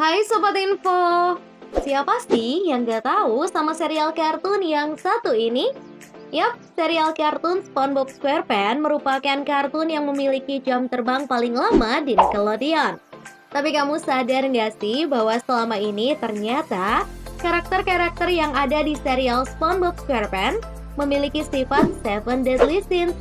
Hai Sobat Info, siapa sih yang gak tahu sama serial kartun yang satu ini? Yap, serial kartun SpongeBob SquarePants merupakan kartun yang memiliki jam terbang paling lama di Nickelodeon. Tapi kamu sadar nggak sih bahwa selama ini ternyata karakter-karakter yang ada di serial SpongeBob SquarePants memiliki sifat Seven Deadly Sins.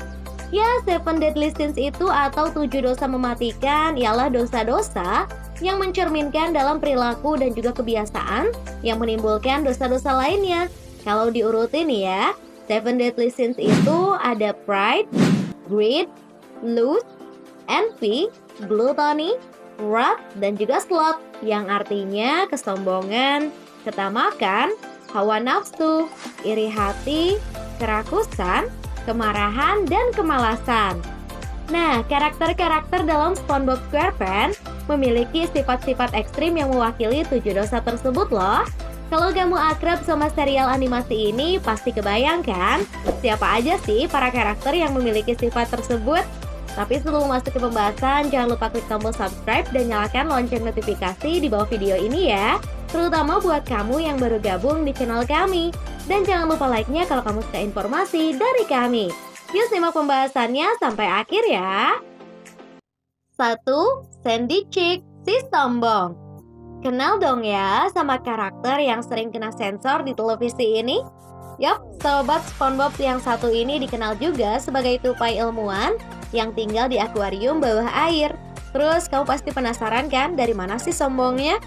Ya, Seven Deadly Sins itu atau 7 dosa mematikan ialah dosa-dosa yang mencerminkan dalam perilaku dan juga kebiasaan yang menimbulkan dosa-dosa lainnya. Kalau diurutin ya, Seven Deadly Sins itu ada pride, greed, lust, envy, gluttony, wrath, dan juga sloth, yang artinya kesombongan, ketamakan, hawa nafsu, iri hati, kerakusan, kemarahan, dan kemalasan. Nah, karakter-karakter dalam SpongeBob SquarePants memiliki sifat-sifat ekstrim yang mewakili 7 dosa tersebut loh. Kalau kamu akrab sama serial animasi ini, pasti kebayang kan? Siapa aja sih para karakter yang memiliki sifat tersebut? Tapi sebelum masuk ke pembahasan, jangan lupa klik tombol subscribe dan nyalakan lonceng notifikasi di bawah video ini ya. Terutama buat kamu yang baru gabung di channel kami. Dan jangan lupa like-nya kalau kamu suka informasi dari kami. Yuk simak pembahasannya sampai akhir ya. 1. Sandy Chick, si sombong. Kenal dong ya sama karakter yang sering kena sensor di televisi ini? Yap, sobat SpongeBob yang satu ini dikenal juga sebagai tupai ilmuwan yang tinggal di akuarium bawah air. Terus kamu pasti penasaran kan dari mana sih sombongnya?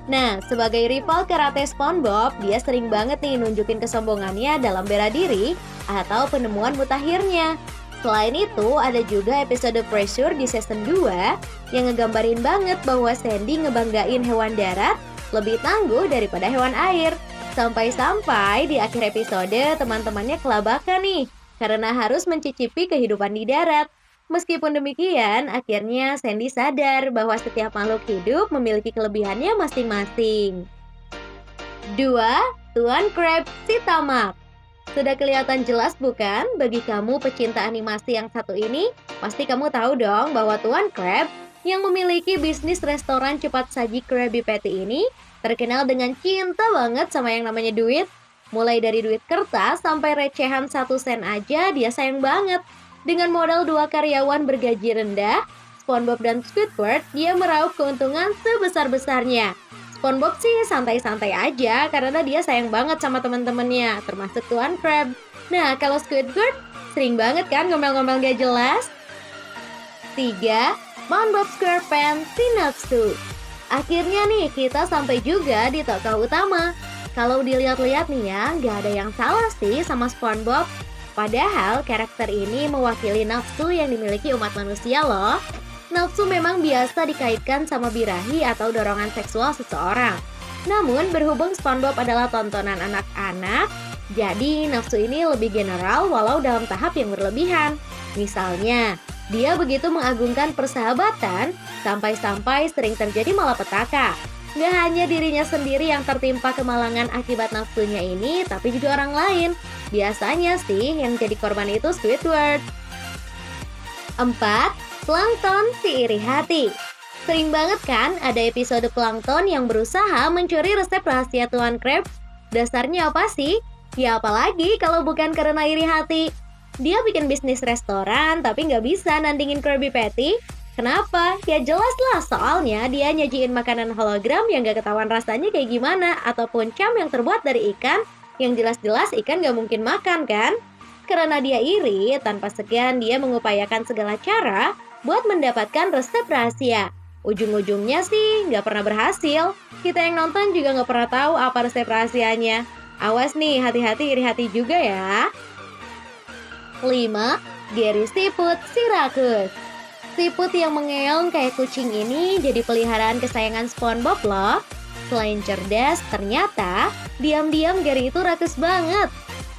Nah, sebagai rival karate SpongeBob, dia sering banget nih nunjukin kesombongannya dalam bela diri atau penemuan mutakhirnya. Selain itu, ada juga episode Pressure di season 2 yang ngegambarin banget bahwa Sandy ngebanggain hewan darat lebih tangguh daripada hewan air. Sampai-sampai di akhir episode teman-temannya kelabakan nih karena harus mencicipi kehidupan di darat. Meskipun demikian, akhirnya Sandy sadar bahwa setiap makhluk hidup memiliki kelebihannya masing-masing. 2. Tuan Krabs, si tamak. Sudah kelihatan jelas bukan bagi kamu pecinta animasi yang satu ini? Pasti kamu tahu dong bahwa Tuan Krabs yang memiliki bisnis restoran cepat saji Krabby Patty ini terkenal dengan cinta banget sama yang namanya duit. Mulai dari duit kertas sampai recehan 1 sen aja dia sayang banget. Dengan modal 2 karyawan bergaji rendah, SpongeBob dan Squidward dia meraup keuntungan sebesar-besarnya. SpongeBob sih santai-santai aja karena dia sayang banget sama teman-temannya, termasuk Tuan Krabs. Nah, kalau Squidward sering banget kan ngomel-ngomel gak jelas. 3. SpongeBob SquarePants, si nafsu. Akhirnya nih kita sampai juga di tokoh utama. Kalau dilihat-lihat nih ya, gak ada yang salah sih sama SpongeBob. Padahal karakter ini mewakili nafsu yang dimiliki umat manusia loh. Nafsu memang biasa dikaitkan sama birahi atau dorongan seksual seseorang. Namun berhubung SpongeBob adalah tontonan anak-anak, jadi nafsu ini lebih general walau dalam tahap yang berlebihan. Misalnya, dia begitu mengagungkan persahabatan sampai-sampai sering terjadi malapetaka. Gak hanya dirinya sendiri yang tertimpa kemalangan akibat nafsunya ini, tapi juga orang lain. Biasanya sih yang jadi korban itu Squidward. 4. Plankton, si iri hati. Sering banget kan ada episode Plankton yang berusaha mencuri resep rahasia Tuan Krabs. Dasarnya apa sih? Ya apalagi kalau bukan karena iri hati. Dia bikin bisnis restoran tapi nggak bisa nandingin Krabby Patty. Kenapa? Ya jelas lah, soalnya dia nyajiin makanan hologram yang gak ketahuan rasanya kayak gimana, ataupun cam yang terbuat dari ikan, yang jelas-jelas ikan gak mungkin makan kan? Karena dia iri, tanpa segan dia mengupayakan segala cara buat mendapatkan resep rahasia. Ujung-ujungnya sih gak pernah berhasil. Kita yang nonton juga gak pernah tahu apa resep rahasianya. Awas nih, hati-hati iri hati juga ya. 5. Gary Siput, si rakus. Siput yang mengeong kayak kucing ini jadi peliharaan kesayangan SpongeBob loh. Selain cerdas, ternyata diam-diam Gary itu rakus banget.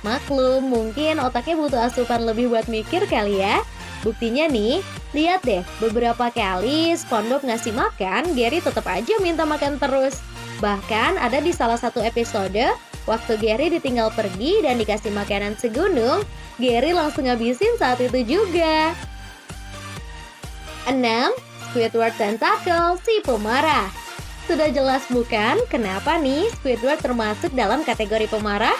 Maklum, mungkin otaknya butuh asupan lebih buat mikir kali ya. Buktinya nih, lihat deh, beberapa kali SpongeBob ngasih makan, Gary tetap aja minta makan terus. Bahkan ada di salah satu episode, waktu Gary ditinggal pergi dan dikasih makanan segunung, Gary langsung ngabisin saat itu juga. 6. Squidward Tentacle, si pemarah. sudah jelas bukan kenapa nih Squidward termasuk dalam kategori pemarah?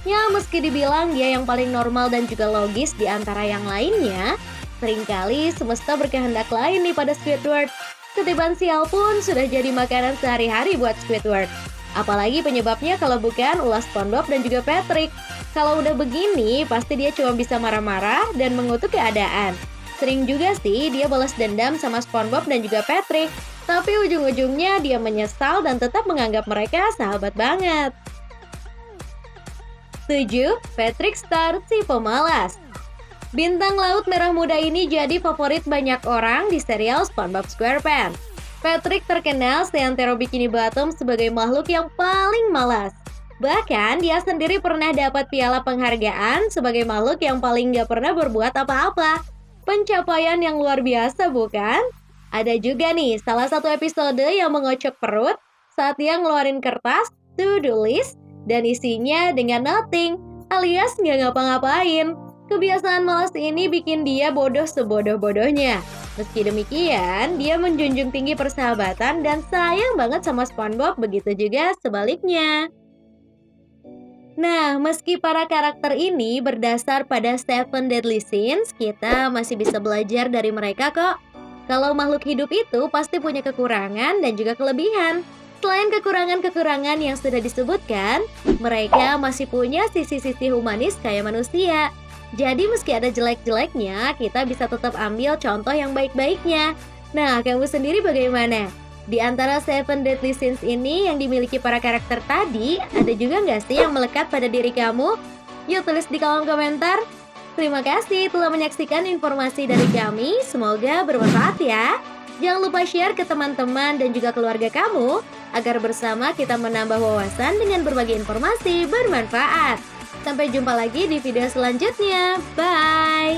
Ya, meski dibilang dia yang paling normal dan juga logis di antara yang lainnya, seringkali semesta berkehendak lain nih pada Squidward. Ketiban sial pun sudah jadi makanan sehari-hari buat Squidward. Apalagi penyebabnya kalau bukan ulah SpongeBob dan juga Patrick. Kalau udah begini, pasti dia cuma bisa marah-marah dan mengutuk keadaan. Sering juga sih dia balas dendam sama SpongeBob dan juga Patrick. Tapi ujung-ujungnya dia menyesal dan tetap menganggap mereka sahabat banget. 7. Patrick Star, si pemalas. Bintang laut merah muda ini jadi favorit banyak orang di serial SpongeBob SquarePants. Patrick terkenal seantero Bikini Bottom sebagai makhluk yang paling malas. Bahkan dia sendiri pernah dapat piala penghargaan sebagai makhluk yang paling gak pernah berbuat apa-apa. Pencapaian yang luar biasa bukan? Ada juga nih salah satu episode yang mengocok perut saat dia ngeluarin kertas to-do list dan isinya dengan nothing alias gak ngapa-ngapain. Kebiasaan malas ini bikin dia bodoh sebodoh-bodohnya. Meski demikian, dia menjunjung tinggi persahabatan dan sayang banget sama SpongeBob, begitu juga sebaliknya. Nah, meski para karakter ini berdasar pada Seven Deadly Sins, kita masih bisa belajar dari mereka kok. Kalau makhluk hidup itu pasti punya kekurangan dan juga kelebihan. Selain kekurangan-kekurangan yang sudah disebutkan, mereka masih punya sisi-sisi humanis kayak manusia. Jadi meski ada jelek-jeleknya, kita bisa tetap ambil contoh yang baik-baiknya. Nah, kamu sendiri bagaimana? Di antara Seven Deadly Sins ini yang dimiliki para karakter tadi, ada juga nggak sih yang melekat pada diri kamu? Yuk tulis di kolom komentar. Terima kasih telah menyaksikan informasi dari kami, semoga bermanfaat ya. Jangan lupa share ke teman-teman dan juga keluarga kamu, agar bersama kita menambah wawasan dengan berbagai informasi bermanfaat. Sampai jumpa lagi di video selanjutnya. Bye!